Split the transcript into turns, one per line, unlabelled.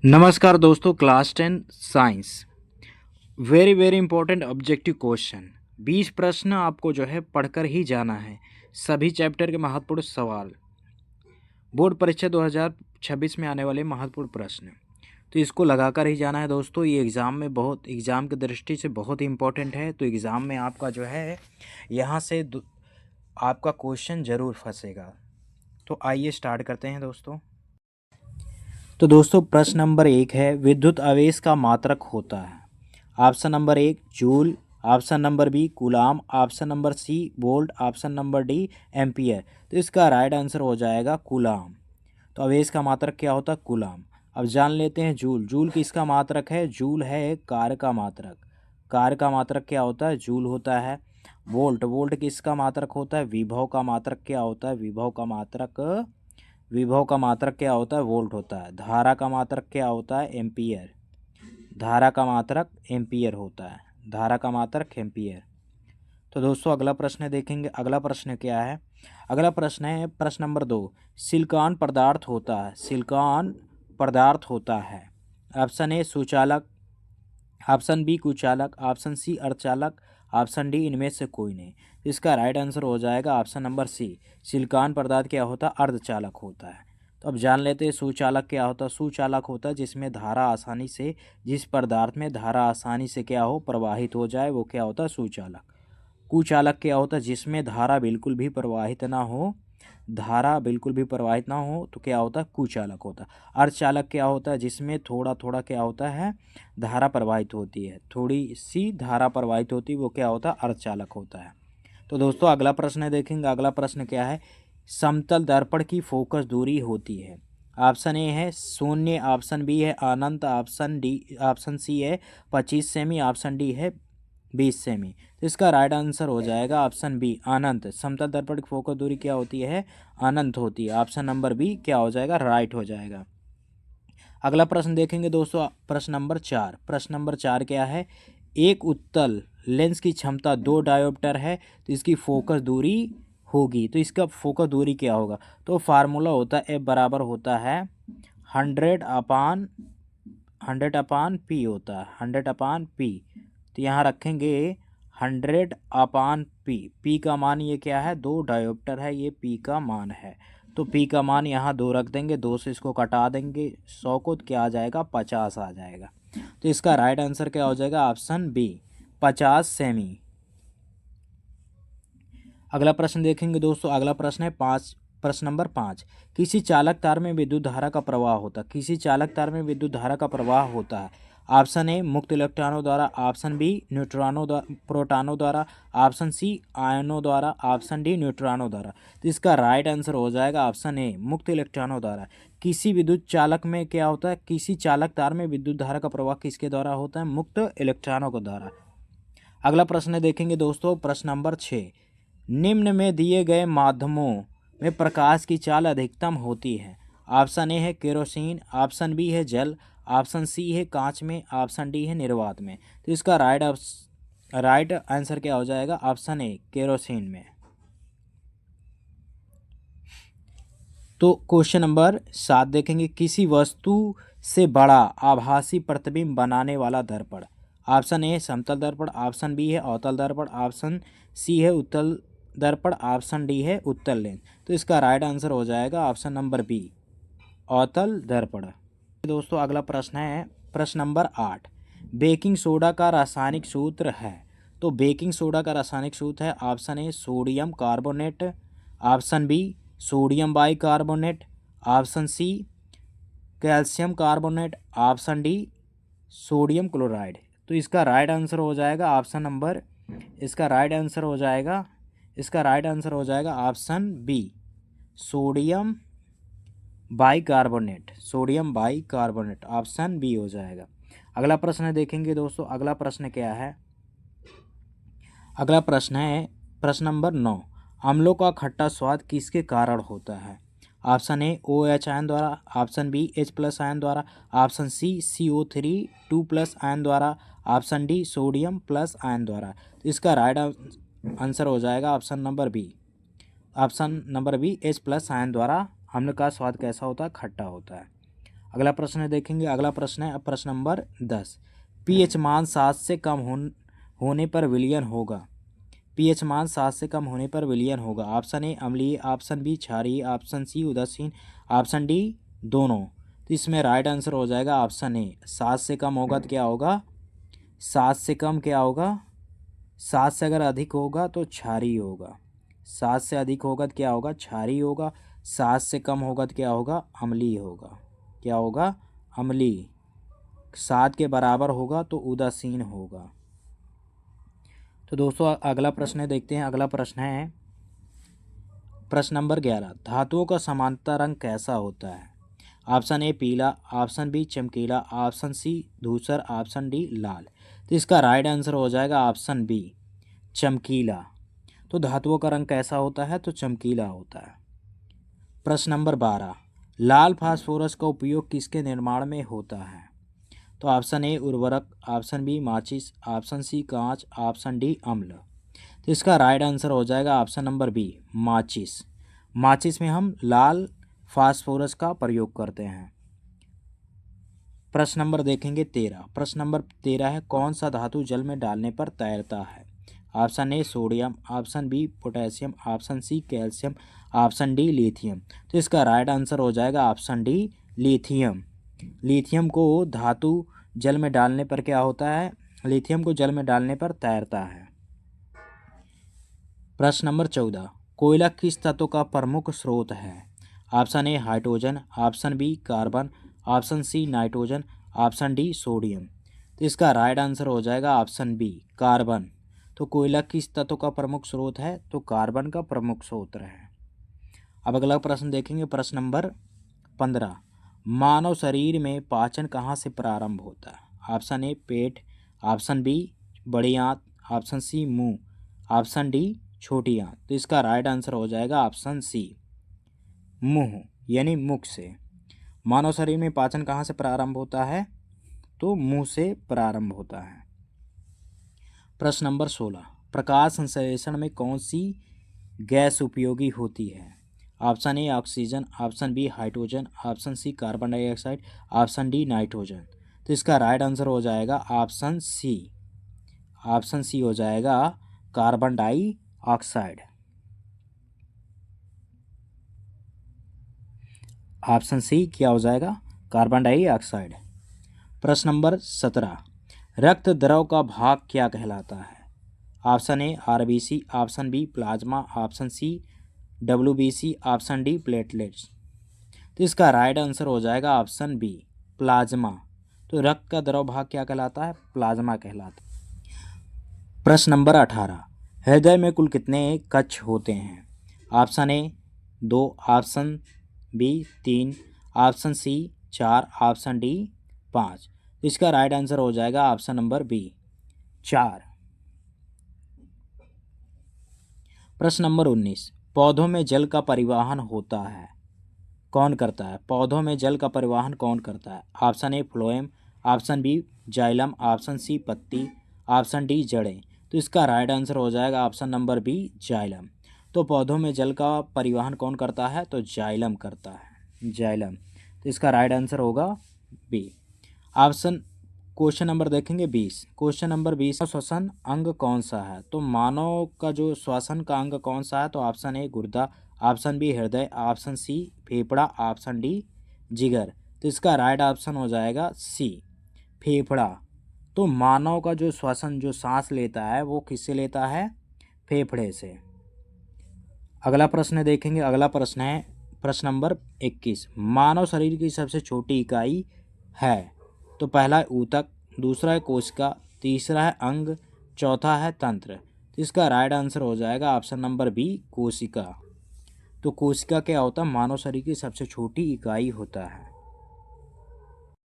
नमस्कार दोस्तों, class 10 science very very important objective question 20 प्रश्न आपको जो है पढ़कर ही जाना है। सभी चैप्टर के महत्वपूर्ण सवाल, बोर्ड परीक्षा 2026 में आने वाले महत्वपूर्ण प्रश्न, तो इसको लगाकर ही जाना है दोस्तों। ये एग्ज़ाम की दृष्टि से बहुत ही इंपॉर्टेंट है। तो एग्ज़ाम में आपका जो है यहाँ से आपका क्वेश्चन ज़रूर फंसेगा। तो आइए स्टार्ट करते हैं दोस्तों। तो दोस्तों प्रश्न नंबर 1 है, विद्युत आवेश का मात्रक होता है। Option number 1 joule, option number B coulomb, option number C volt, option number D ampere. तो इसका राइट आंसर हो जाएगा कूलाम। तो आवेश का मात्रक क्या होता है? कूलाम। अब जान लेते हैं जूल। जूल किसका मात्रक है? जूल है कार्य का मात्रक। कार्य का मात्रक क्या होता है? जूल होता है। वोल्ट, वोल्ट किसका मात्रक होता है? विभव का मात्रक क्या होता है? विभव का मात्रक क्या होता है? वोल्ट होता है। धारा का मात्रक क्या होता है? एम्पियर। धारा का मात्रक एम्पियर होता है। धारा का मात्रक एम्पियर। तो दोस्तों अगला प्रश्न देखेंगे। अगला प्रश्न क्या है? अगला प्रश्न है प्रश्न नंबर 2, सिलिकॉन पदार्थ होता है। सिलिकॉन पदार्थ होता है। ऑप्शन ए सुचालक, ऑप्शन बी कुचालक, ऑप्शन सी अर्धचालक, ऑप्शन डी इनमें से कोई नहीं। इसका राइट आंसर हो जाएगा ऑप्शन नंबर सी, सिलिकॉन पदार्थ क्या होता है? अर्धचालक होता है। तो अब जान लेते हैं सुचालक क्या होता है। सुचालक होता है जिस पदार्थ में धारा आसानी से क्या हो? प्रवाहित हो जाए, वो क्या होता है? सुचालक। कुचालक क्या होता है? जिसमें धारा बिल्कुल भी प्रवाहित ना हो, धारा बिल्कुल भी प्रवाहित ना हो तो क्या होता है? कुचालक होता है। अर्धचालक क्या होता है? जिसमें थोड़ा थोड़ा क्या होता है? धारा प्रवाहित होती है, थोड़ी सी धारा प्रवाहित होती है, वो क्या होता है? अर्धचालक होता है। तो दोस्तों अगला प्रश्न देखेंगे। अगला प्रश्न क्या है? समतल दर्पण की फोकस दूरी होती है। ऑप्शन ए है 0, ऑप्शन बी है अनंत, ऑप्शन सी है 25 सेमी, ऑप्शन डी है 20 सेमी। तो इसका राइट आंसर हो जाएगा ऑप्शन बी अनंत। समतल दर्पण की फोकस दूरी क्या होती है? अनंत होती है। ऑप्शन नंबर बी क्या हो जाएगा? राइट हो जाएगा। अगला प्रश्न देखेंगे दोस्तों, प्रश्न नंबर 4। प्रश्न नंबर 4 क्या है? एक उत्तल लेंस की क्षमता 2 डायोप्टर है, तो इसकी फोकस दूरी होगी। तो इसका फोकस दूरी क्या होगा? तो फार्मूला होता है एफ बराबर होता है 100 अपान पी होता है, 100/P। तो यहाँ रखेंगे 100/P। P का मान ये क्या है? 2 डायोप्टर है, ये P का मान है। तो P का मान यहाँ 2 रख देंगे, 2 से इसको कटा देंगे, 100 को क्या आ जाएगा? 50 आ जाएगा। तो इसका राइट आंसर क्या हो जाएगा? ऑप्शन बी 50 सेमी। अगला प्रश्न देखेंगे दोस्तों। अगला प्रश्न है प्रश्न नंबर 5, किसी चालक तार में विद्युत धारा का प्रवाह होता है। किसी चालक तार में विद्युत धारा का प्रवाह होता है। ऑप्शन ए मुक्त इलेक्ट्रॉनों द्वारा, ऑप्शन बी प्रोटॉनों द्वारा, ऑप्शन सी आयनों द्वारा, ऑप्शन डी न्यूट्रॉनों द्वारा। तो इसका राइट आंसर हो जाएगा ऑप्शन ए मुक्त इलेक्ट्रॉनों द्वारा। किसी विद्युत चालक में क्या होता है? किसी चालक तार में विद्युत धारा का प्रवाह किसके द्वारा होता है? मुक्त इलेक्ट्रॉनों के द्वारा। अगला प्रश्न देखेंगे दोस्तों, प्रश्न नंबर 6, निम्न में दिए गए माध्यमों में प्रकाश की चाल अधिकतम होती है। ऑप्शन ए है केरोसिन, ऑप्शन बी है जल, ऑप्शन सी है कांच में, ऑप्शन डी है निर्वात में। तो इसका राइट आंसर क्या हो जाएगा? ऑप्शन ए केरोसिन में। तो क्वेश्चन नंबर 7 देखेंगे, किसी वस्तु से बड़ा आभासी प्रतिबिंब बनाने वाला दर्पण। ऑप्शन ए समतल दर्पण, ऑप्शन बी है अवतल दर्पण, ऑप्शन सी है उत्तल दर्पण, ऑप्शन डी है उत्तल लेंस। तो इसका राइट आंसर हो जाएगा ऑप्शन नंबर बी अवतल दर्पण। दोस्तों अगला प्रश्न है प्रश्न नंबर 8, बेकिंग सोडा का रासायनिक सूत्र है। तो बेकिंग सोडा का रासायनिक सूत्र है option A sodium carbonate, option B sodium bicarbonate, option C calcium carbonate, option D sodium chloride. तो इसका राइट आंसर हो जाएगा ऑप्शन नंबर इसका राइट आंसर हो जाएगा option B sodium bicarbonate. Sodium bicarbonate option B हो जाएगा। अगला प्रश्न देखेंगे दोस्तों। अगला प्रश्न क्या है? अगला प्रश्न है प्रश्न नंबर 9, अम्लों का खट्टा स्वाद किसके कारण होता है। ऑप्शन ए OH आयन द्वारा, ऑप्शन बी H+ आयन द्वारा, ऑप्शन सी CO3 2+ आयन द्वारा, option D sodium plus ion द्वारा। तो इसका राइट आंसर हो जाएगा option number B H+ ion द्वारा अम्ल का स्वाद कैसा होता है? खट्टा होता है। अगला प्रश्न देखेंगे। अगला प्रश्न है प्रश्न नंबर 10। पीएच मान 7 से कम होने पर विलयन होगा। पीएच मान 7 से कम होने पर विलयन होगा। ऑप्शन ए अम्लीय, ऑप्शन बी क्षारीय, ऑप्शन सी उदासीन, ऑप्शन डी दोनों। तो इसमें राइट आंसर हो जाएगा ऑप्शन ए। 7 से कम होगा तो क्या होगा? 7 से कम क्या होगा? 7 से अगर अधिक होगा तो क्षारीय होगा। 7 से अधिक होगा तो क्या होगा? क्षारीय होगा। 7 से कम होगा तो क्या होगा? अम्लीय होगा। क्या होगा? अम्लीय। 7 के बराबर होगा तो उदासीन होगा। तो दोस्तों अगला प्रश्न देखते हैं। अगला प्रश्न है प्रश्न नंबर 11। धातुओं का समांतर रंग कैसा होता है? ऑप्शन ए पीला, ऑप्शन बी चमकीला, ऑप्शन सी धूसर, ऑप्शन डी लाल। तो इसका राइट आंसर हो जाएगा ऑप्शन बी चमकीला। तो धातुओं का रंग कैसा होता है? तो चमकीला होता है। प्रश्न नंबर 12। लाल फास्फोरस का उपयोग किसके निर्माण में होता है? तो ऑप्शन ए उर्वरक, ऑप्शन बी माचिस, ऑप्शन सी कांच, ऑप्शन डी अम्ल। तो इसका राइट आंसर हो जाएगा ऑप्शन नंबर बी माचिस। माचिस में हम लाल फास्फोरस का प्रयोग करते हैं। प्रश्न नंबर देखेंगे 13। प्रश्न नंबर 13 है कौन सा धातु जल में डालने पर तैरता है? Option A sodium, option B potassium, option C calcium, option D lithium. तो इसका राइट आंसर हो जाएगा ऑप्शन डी लिथियम। लिथियम को धातु जल में डालने पर क्या होता है? लिथियम को जल में डालने पर तैरता है। प्रश्न नंबर 14। कोयला किस तत्व का प्रमुख स्रोत है? Option A hydrogen, option B carbon, option C nitrogen, option D sodium. तो इसका राइट आंसर हो जाएगा ऑप्शन बी कार्बन। तो कोयला किस तत्व का प्रमुख स्रोत है? तो कार्बन का प्रमुख स्रोत है। अब अगला प्रश्न देखेंगे। प्रश्न नंबर 15। मानव शरीर में पाचन कहाँ से प्रारंभ होता है? ऑप्शन ए पेट, ऑप्शन बी बड़ी आंत, ऑप्शन सी मुंह, ऑप्शन डी छोटी आंत। तो इसका राइट आंसर हो जाएगा ऑप्शन सी मुंह यानी मुख से। मानव शरीर में पाचन कहाँ से प्रारंभ होता है? तो मुंह से प्रारंभ होता है। प्रश्न नंबर 16। प्रकाश संश्लेषण में कौन सी गैस उपयोगी होती है? Option A oxygen, option B hydrogen, option C carbon dioxide, option D nitrogen. तो इसका राइट आंसर हो जाएगा ऑप्शन सी। ऑप्शन सी हो जाएगा कार्बन डाइऑक्साइड। ऑप्शन सी क्या हो जाएगा? Carbon dioxide. प्रश्न नंबर 17। रक्त द्रव का भाग क्या कहलाता है? Option A RBC, option B plasma, option C WBC, option D platelets. तो इसका राइट आंसर हो जाएगा ऑप्शन बी प्लाज्मा। तो रक्त का द्रव भाग क्या कहलाता है? प्लाज्मा कहलाता है। प्रश्न नंबर 18। हृदय में कुल कितने कक्ष होते हैं? Option A 2, option B 3, option C 4, option D 5। तो इसका राइट आंसर हो जाएगा ऑप्शन नंबर बी 4। प्रश्न नंबर 19। पौधों में जल का परिवहन होता है कौन करता है? पौधों में जल का परिवहन कौन करता है? Option A phloem, option B xylem, option C पत्ती, ऑप्शन डी जड़ें। तो इसका राइट आंसर हो जाएगा ऑप्शन नंबर बी जाइलम। तो पौधों में जल का परिवहन कौन करता है? तो जाइलम करता है, जाइलम। तो इसका राइट आंसर होगा बी ऑप्शन। क्वेश्चन नंबर देखेंगे 20। Question number 20। श्वसन अंग कौन सा है? तो मानव का जो श्वसन का अंग कौन सा है? तो ऑप्शन ए गुर्दा, ऑप्शन बी हृदय, ऑप्शन सी फेफड़ा, ऑप्शन डी जिगर। तो इसका राइट ऑप्शन हो जाएगा सी फेफड़ा। तो मानव का जो श्वसन जो सांस लेता है वो किससे लेता है? फेफड़े से। अगला प्रश्न देखेंगे। अगला प्रश्न है प्रश्न नंबर 21। मानव शरीर की सबसे छोटी इकाई है? तो पहला है ऊतक, दूसरा है कोशिका, तीसरा है अंग, चौथा है तंत्र। तो इसका राइट आंसर हो जाएगा ऑप्शन नंबर बी कोशिका। तो कोशिका क्या होता है? मानव शरीर की सबसे छोटी इकाई होता है।